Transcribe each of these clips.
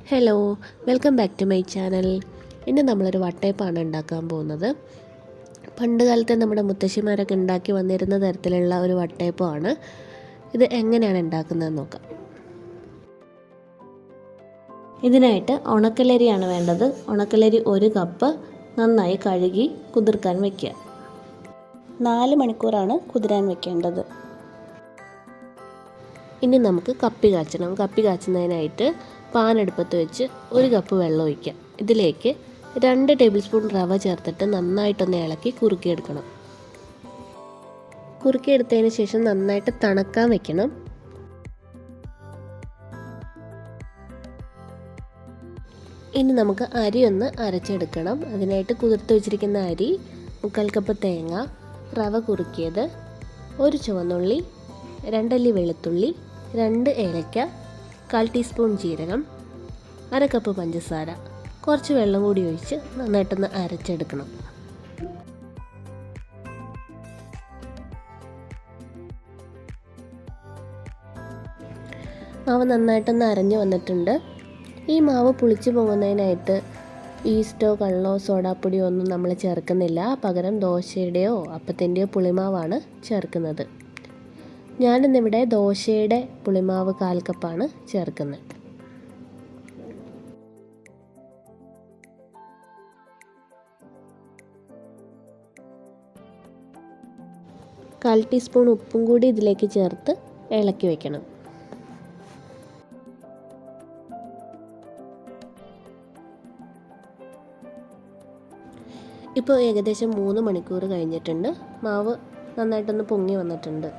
Hello, welcome back to my channel. ഇന്ന് നമ്മളൊരു വട്ടയപ്പമാണ് ഉണ്ടാക്കാൻ പോകുന്നത്. പണ്ട് കാലത്തെ നമ്മുടെ മുത്തശ്ശിമാരൊക്കെ ഉണ്ടാക്കി വന്നിരുന്ന തരത്തിലുള്ള ഒരു വട്ടയപ്പമാണ്. ഇത് എങ്ങനെയാണ് ഉണ്ടാക്കുന്നതെന്ന് നോക്കാം. ഇതിനായിട്ട് ഉണക്കലരിയാണ് വേണ്ടത്. ഉണക്കലരി 1 കപ്പ് നന്നായി കഴുകി കുതിർക്കാൻ വയ്ക്കുക. 4 മണിക്കൂറാണ് കുതിരാൻ വെക്കേണ്ടത്. ഇനി നമുക്ക് കപ്പി കാച്ചണം. കപ്പി കാച്ചുന്നതിനായിട്ട് പാൻ അടുപ്പത്ത് വെച്ച് 1 കപ്പ് വെള്ളം ഒഴിക്കാം. ഇതിലേക്ക് 2 ടേബിൾ സ്പൂൺ റവ ചേർത്തിട്ട് നന്നായിട്ടൊന്ന് ഇളക്കി കുറുക്കിയെടുക്കണം. കുറുക്കിയെടുത്തതിന് ശേഷം നന്നായിട്ട് തണുക്കാൻ വെക്കണം. ഇനി നമുക്ക് അരി ഒന്ന് അരച്ചെടുക്കണം. അതിനായിട്ട് കുതിർത്ത് വെച്ചിരിക്കുന്ന അരി, 1/4 കപ്പ് തേങ്ങ, റവ കുറുക്കിയത്, 1 ചുവന്നുള്ളി, 2 അല്ലി വെളുത്തുള്ളി, 2 ഏലക്ക, 1/4 ടീസ്പൂൺ ജീരകം, 1/2 കപ്പ് പഞ്ചസാര, കുറച്ച് വെള്ളം കൂടി ഒഴിച്ച് നന്നായിട്ടൊന്ന് അരച്ചെടുക്കണം. മാവ് നന്നായിട്ടൊന്ന് അരഞ്ഞു വന്നിട്ടുണ്ട്. ഈ മാവ് പുളിച്ചു പോകുന്നതിനായിട്ട് ഈസ്റ്റോ കള്ളോ സോഡാപ്പൊടിയോ ഒന്നും നമ്മൾ ചേർക്കുന്നില്ല. പകരം ദോശയുടെയോ അപ്പത്തിൻ്റെയോ പുളിമാവാണ് ചേർക്കുന്നത്. ഞാനിന്നിവിടെ ദോശയുടെ പുളിമാവ് 1/4 കപ്പാണ് ചേർക്കുന്നത്. 1/4 ടീസ്പൂൺ ഉപ്പും കൂടി ഇതിലേക്ക് ചേർത്ത് ഇളക്കി വയ്ക്കണം. ഇപ്പോൾ ഏകദേശം 3 മണിക്കൂർ കഴിഞ്ഞിട്ടുണ്ട്. മാവ് നന്നായിട്ടൊന്ന് പൊങ്ങി വന്നിട്ടുണ്ട്.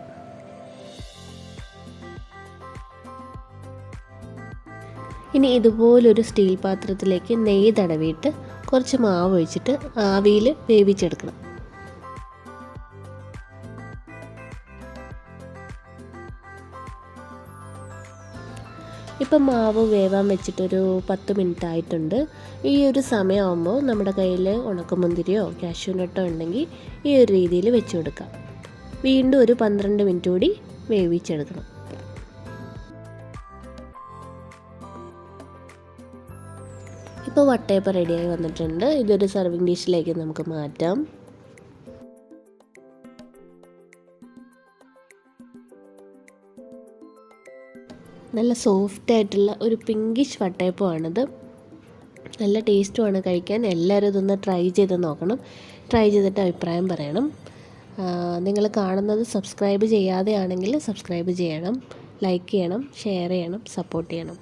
ഇനി ഇതുപോലൊരു സ്റ്റീൽ പാത്രത്തിലേക്ക് നെയ്യ് തടവിയിട്ട് കുറച്ച് മാവ് ഒഴിച്ചിട്ട് ആവിയിൽ വേവിച്ചെടുക്കണം. ഇപ്പം മാവ് വേവാൻ വെച്ചിട്ടൊരു 10 മിനിറ്റ് ആയിട്ടുണ്ട്. ഈ ഒരു സമയമാകുമ്പോൾ നമ്മുടെ കയ്യിൽ ഉണക്കമുന്തിരിയോ കാഷ്യൂനട്ടോ ഉണ്ടെങ്കിൽ ഈ ഒരു രീതിയിൽ വെച്ച് കൊടുക്കാം. വീണ്ടും ഒരു 12 മിനിറ്റ് കൂടി വേവിച്ചെടുക്കണം. ഇപ്പോൾ വട്ടയപ്പം റെഡിയായി വന്നിട്ടുണ്ട്. ഇതൊരു സർവിങ് ഡിഷിലേക്ക് നമുക്ക് മാറ്റാം. നല്ല സോഫ്റ്റ് ആയിട്ടുള്ള ഒരു പിങ്കിഷ് വട്ടയപ്പമാണിത്. നല്ല ടേസ്റ്റുമാണ് കഴിക്കാൻ. എല്ലാവരും ഇതൊന്ന് ട്രൈ ചെയ്ത് നോക്കണം. ട്രൈ ചെയ്തിട്ട് അഭിപ്രായം പറയണം. നിങ്ങൾ കാണുന്നത് സബ്സ്ക്രൈബ് ചെയ്യാതെയാണെങ്കിൽ സബ്സ്ക്രൈബ് ചെയ്യണം, ലൈക്ക് ചെയ്യണം, ഷെയർ ചെയ്യണം, സപ്പോർട്ട് ചെയ്യണം.